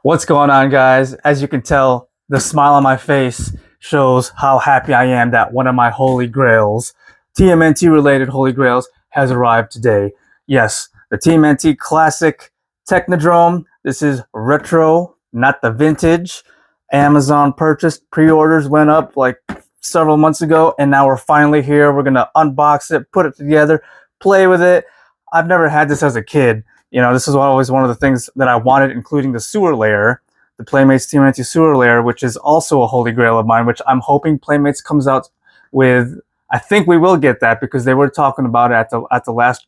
What's going on, guys? As you can tell, the smile on my face shows how happy I am that one of my holy grails, TMNT related holy grails, has arrived today. Yes, the TMNT classic Technodrome. This is retro, not the vintage. Amazon purchased, pre-orders went up like several months ago, and now we're finally here. We're gonna unbox it, put it together, play with it. I've never had this as a kid. This is always one of the things that I wanted, including the sewer layer, the Playmates TMNT sewer layer, which is also a holy grail of mine, which I'm hoping Playmates comes out with. I think we will get that because they were talking about it at the last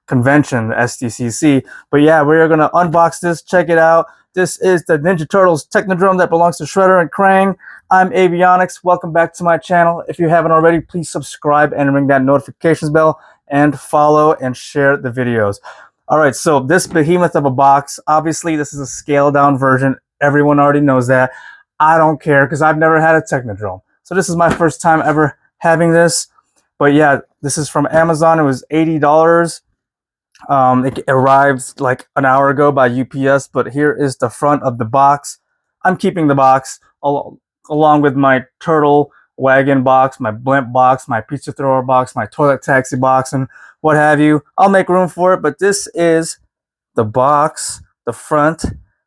convention, the SDCC. But yeah, we're going to unbox this, check it out. This is the Ninja Turtles Technodrome that belongs to Shredder and Krang. I'm Avionics. Welcome back to my channel. If you haven't already, please subscribe and ring that notifications bell and follow and share the videos. All right, so this behemoth of a box, obviously this is a scaled down version. Everyone already knows that. I don't care because I've never had a Technodrome. So this is my first time ever having this. But yeah, this is from Amazon. It was $80. It arrived like an hour ago by UPS, but here is the front of the box. I'm keeping the box along with my turtle wagon box, my blimp box, my pizza thrower box, my toilet taxi box, and what have you. I'll make room for it, but this is the box, the front,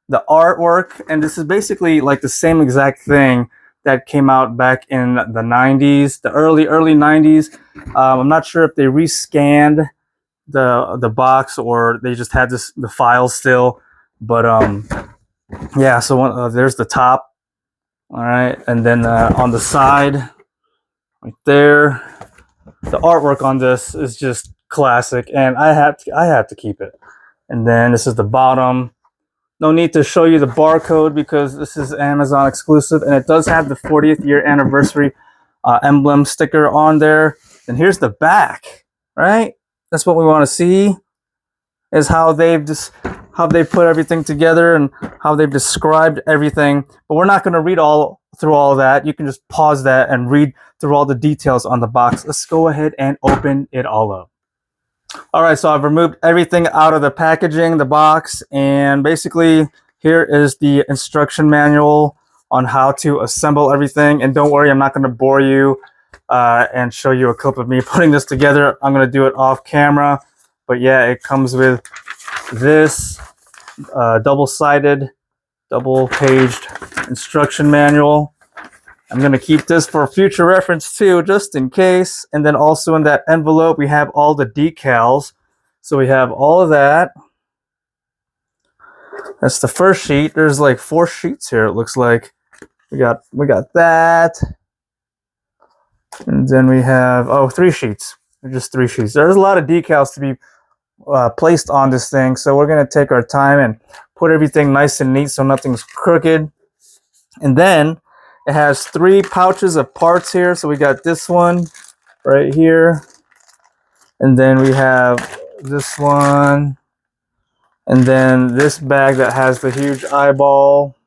the artwork, and this is basically like the same exact thing that came out back in the 90s, the early 90s. I'm not sure if they rescanned the box or they just had the file still, but yeah, so there's the top. All right, and then on the side right there, the artwork on this is just classic, and I have to keep it. And then this is the bottom. No need to show you the barcode because this is Amazon exclusive, and it does have the 40th year anniversary emblem sticker on there. And here's the back, right? That's what we want to see, is how they've put everything together and how they've described everything. But we're not going to read through all of that. You can just pause that and read through all the details on the box. Let's go ahead and open it all up. All right, so I've removed everything out of the packaging, the box, and basically here is the instruction manual on how to assemble everything. And don't worry, I'm not going to bore you and show you a clip of me putting this together. I'm going to do it off camera. But yeah, it comes with this double-sided, double-paged instruction manual. I'm going to keep this for future reference too, just in case. And then also in that envelope, we have all the decals. So we have all of that. That's the first sheet. There's like 4 sheets here, it looks like. We got that. And then we have, 3 sheets. Just 3 sheets. There's a lot of decals to be placed on this thing, so we're going to take our time and put everything nice and neat so nothing's crooked. And then it has 3 pouches of parts here. So we got this one right here, and then we have this one, and then this bag that has the huge eyeball,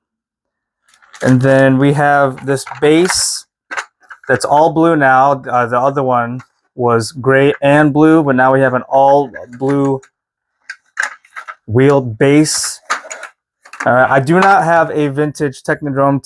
and then we have this base that's all blue now. The other one was gray and blue, but now we have an all blue wheeled base. I do not have a vintage Technodrome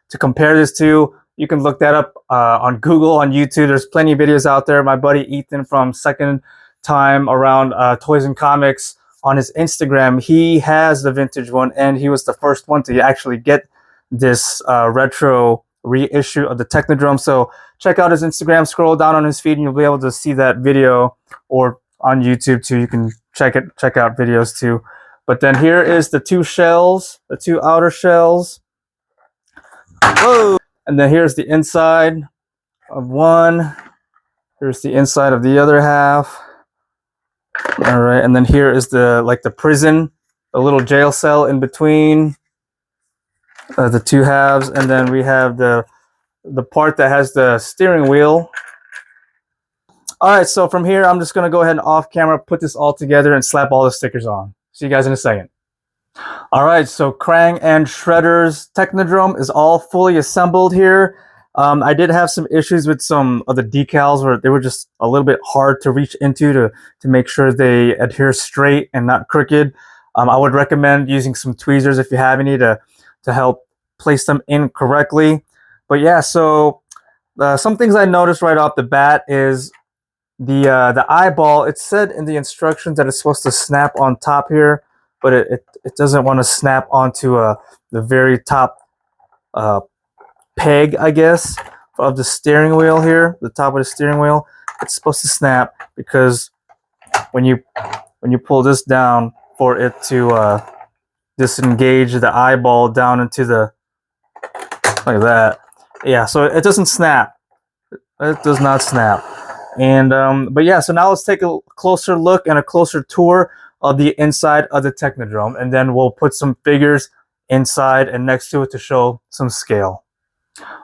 to compare this to. You can look that up on Google, on YouTube. There's plenty of videos out there. My buddy Ethan from Second Time Around Toys and Comics, on his Instagram, he has the vintage one, and he was the first one to actually get this retro reissue of the Technodrome. So check out his Instagram, scroll down on his feed, and you'll be able to see that video, or on YouTube too. You can check out videos too. But then here is the 2 shells, the 2 outer shells. Whoa! And then here's the inside of one. Here's the inside of the other half. All right, and then here is the prison, the little jail cell in between the 2 halves. And then we have the part that has the steering wheel. All right, so from here, I'm just going to go ahead and off camera put this all together and slap all the stickers on. See you guys in a second. All right, so Krang and Shredder's Technodrome is all fully assembled here. I did have some issues with some of the decals where they were just a little bit hard to reach into to make sure they adhere straight and not crooked. I would recommend using some tweezers if you have any to help place them in correctly. But yeah, so some things I noticed right off the bat is the eyeball. It said in the instructions that it's supposed to snap on top here, but it doesn't want to snap onto the very top uh, peg, I guess, of the steering wheel here, the top of the steering wheel. It's supposed to snap because when you pull this down for it to disengage the eyeball down into the, like that. Yeah, so it doesn't snap. It does not snap. And but yeah, so now let's take a closer look and a closer tour of the inside of the Technodrome, and then we'll put some figures inside and next to it to show some scale.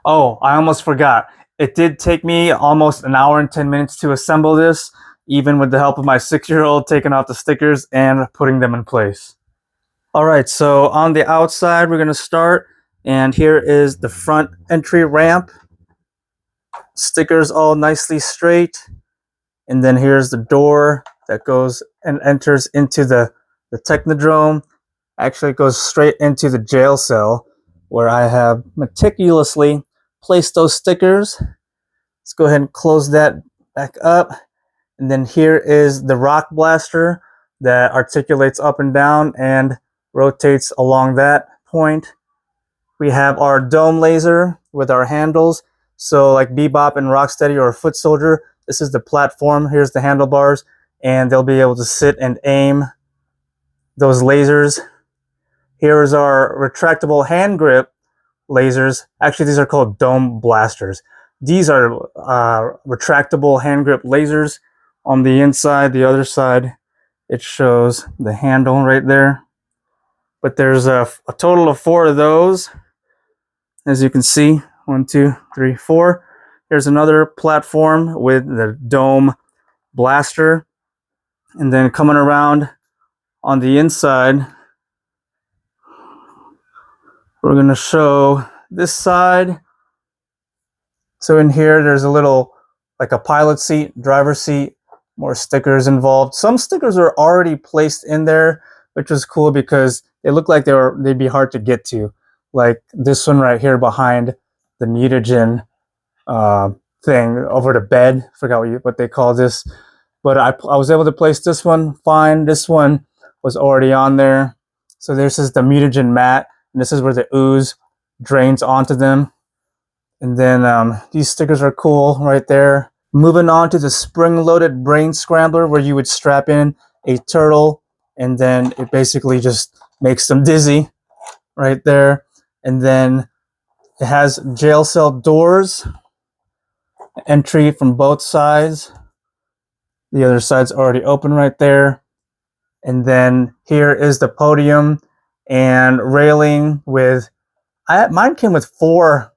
Oh, I almost forgot. It did take me almost an hour and 10 minutes to assemble this, even with the help of my 6-year-old taking off the stickers and putting them in place. All right, so on the outside, we're going to start, and here is the front entry ramp. Stickers all nicely straight. And then here's the door that goes and enters into the Technodrome. Actually, it goes straight into the jail cell where I have meticulously placed those stickers. Let's go ahead and close that back up. And then here is the rock blaster that articulates up and down and rotates along that point. We have our dome laser with our handles. So like Bebop and Rocksteady or Foot Soldier, this is the platform. Here's the handlebars, and they'll be able to sit and aim those lasers. Here is our retractable hand grip lasers. Actually, these are called dome blasters. These are retractable hand grip lasers. On the inside, the other side, it shows the handle right there. But there's a total of 4 of those. As you can see, 1, 2, 3, 4. Here's another platform with the dome blaster. And then coming around on the inside, we're going to show this side. So in here, there's a little, like a pilot seat, driver seat, more stickers involved. Some stickers are already placed in there, which was cool because they look like they'd be hard to get to. Like this one right here behind the mutagen thing over the bed. Forgot what they call this. But I was able to place this one fine. This one was already on there. So this is the mutagen mat, and this is where the ooze drains onto them. And then these stickers are cool right there. Moving on to the spring-loaded brain scrambler, where you would strap in a turtle, and then it basically just makes them dizzy right there. And then it has jail cell doors, entry from both sides. The other side's already open right there. And then here is the podium and railing with, mine came with 4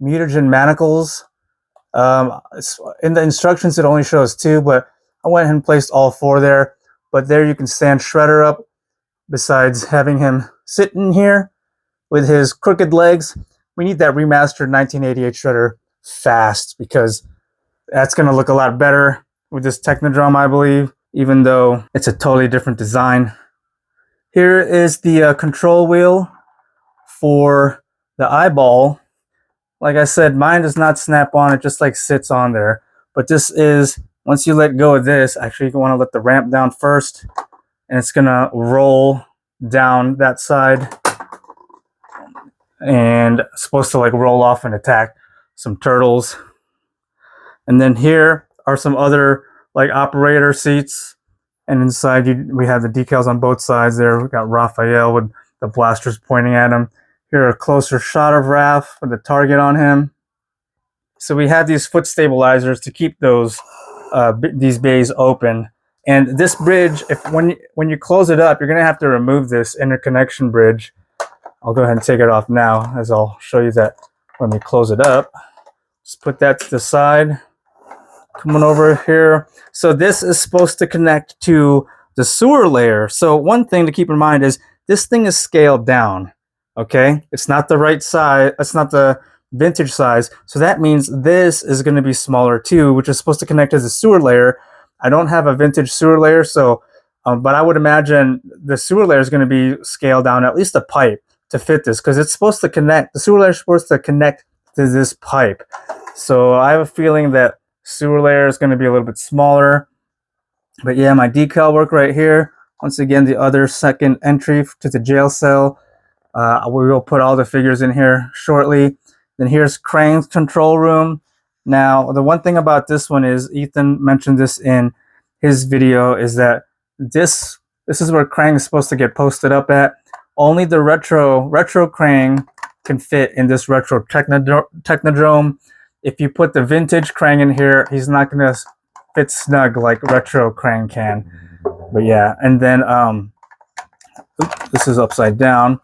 mutagen manacles. In the instructions, it only shows 2, but I went ahead and placed all 4 there. But there you can stand Shredder up, besides having him sit in here with his crooked legs. We need that remastered 1988 Shredder fast, because that's going to look a lot better with this Technodrome, I believe, even though it's a totally different design. Here is the control wheel for the eyeball. Like I said, mine does not snap on, it just like sits on there. But this is, once you let go of this, actually you want to let the ramp down first, and it's gonna roll down that side, and it's supposed to like roll off and attack some turtles. And then here are some other like operator seats, and inside we have the decals on both sides there. We got Raphael with the blasters pointing at him. Here a closer shot of Raph with the target on him. So we have these foot stabilizers to keep those these bays open. And this bridge, when you close it up, you're gonna have to remove this interconnection bridge. I'll go ahead and take it off now, as I'll show you that when we close it up. Just put that to the side. Coming over here. So this is supposed to connect to the sewer layer. So one thing to keep in mind is this thing is scaled down. Okay, it's not the right size. It's not the vintage size. So that means this is going to be smaller too, which is supposed to connect to the sewer layer. I don't have a vintage sewer layer, so But I would imagine the sewer layer is going to be scaled down, at least a pipe, to fit this, because it's supposed to connect. The sewer layer is supposed to connect to this pipe. So I have a feeling that sewer layer is going to be a little bit smaller. But yeah, my decal work right here. Once again, the other second entry to the jail cell. We will put all the figures in here shortly. Then here's Krang's control room. Now, the one thing about this one is, Ethan mentioned this in his video, is that this is where Krang is supposed to get posted up at. Only the retro Krang can fit in this retro Technodrome. If you put the vintage Krang in here, he's not going to fit snug like retro Krang can. But yeah, and then this is upside down.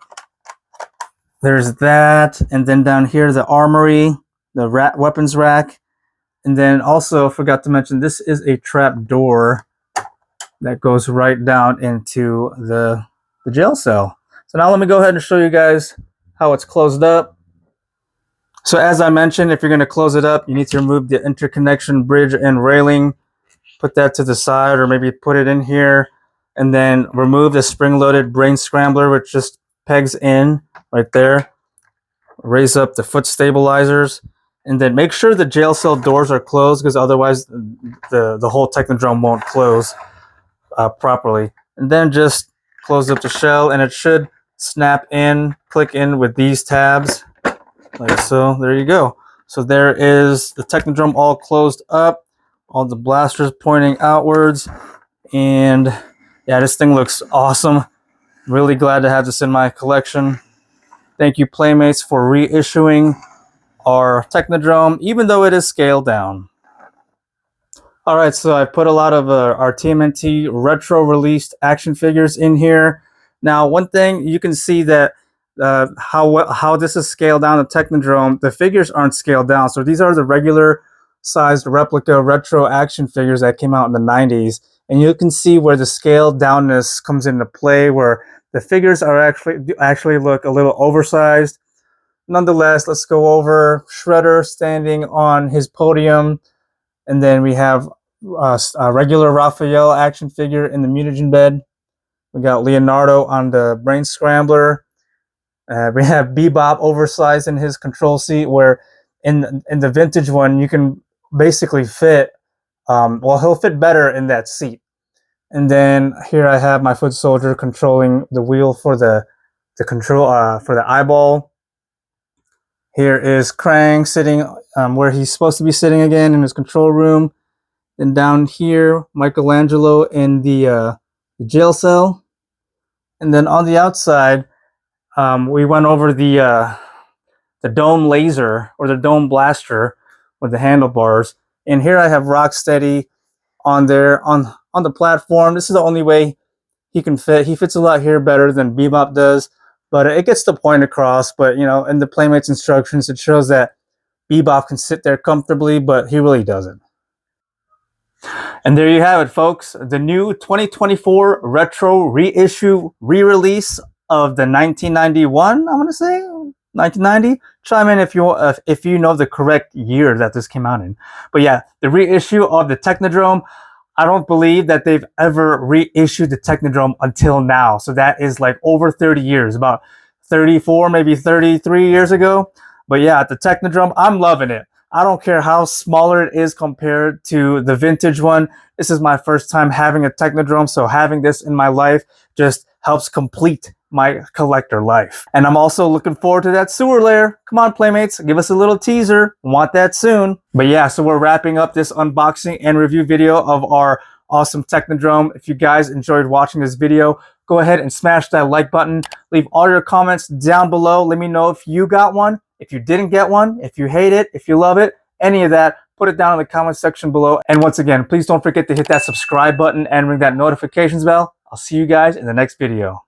There's that, and then down here the armory, the weapons rack, and then also forgot to mention this is a trap door that goes right down into the jail cell. So now let me go ahead and show you guys how it's closed up. So as I mentioned, if you're going to close it up, you need to remove the interconnection bridge and railing, put that to the side, or maybe put it in here, and then remove the spring-loaded brain scrambler, which just pegs in right there. Raise up the foot stabilizers, and then make sure the jail cell doors are closed, because otherwise the whole Technodrome won't close properly. And then just close up the shell, and it should snap in, click in with these tabs, like so. There you go. So there is the Technodrome all closed up, all the blasters pointing outwards, and yeah, this thing looks awesome. Really glad to have this in my collection. Thank you, Playmates, for reissuing our Technodrome, even though it is scaled down. All right, so I put a lot of our TMNT retro released action figures in here. Now, one thing you can see that how this is scaled down, the Technodrome, the figures aren't scaled down. So these are the regular sized replica retro action figures that came out in the 90s. And you can see where the scaled downness comes into play, where the figures are actually look a little oversized. Nonetheless, let's go over Shredder standing on his podium. And then we have a regular Raphael action figure in the mutagen bed. We got Leonardo on the brain scrambler. We have Bebop oversized in his control seat, where in the vintage one, you can basically fit, well, he'll fit better in that seat. And then here I have my foot soldier controlling the wheel for the control for the eyeball. Here is Krang sitting where he's supposed to be sitting again, in his control room. Then down here, Michelangelo in the jail cell. And then on the outside, we went over the dome laser, or the dome blaster with the handlebars. And here I have Rocksteady on there on the platform. This is the only way he can fit. He fits a lot here better than Bebop does, but it gets the point across. But you know, in the Playmates instructions, it shows that Bebop can sit there comfortably, but he really doesn't. And there you have it, folks. The new 2024 retro reissue re-release of the 1991, I'm going to say 1990. Chime in if you know the correct year that this came out in. But yeah, the reissue of the Technodrome. I don't believe that they've ever reissued the Technodrome until now. So that is like over 30 years, about 34, maybe 33 years ago. But yeah, the Technodrome, I'm loving it. I don't care how smaller it is compared to the vintage one. This is my first time having a Technodrome, so having this in my life just helps complete my collector life. And I'm also looking forward to that sewer layer. Come on, Playmates, give us a little teaser. Want that soon. But yeah, so we're wrapping up this unboxing and review video of our awesome Technodrome. If you guys enjoyed watching this video, go ahead and smash that like button. Leave all your comments down below. Let me know if you got one, if you didn't get one, if you hate it, if you love it, any of that. Put it down in the comment section below. And once again, please don't forget to hit that subscribe button and ring that notifications bell. I'll see you guys in the next video.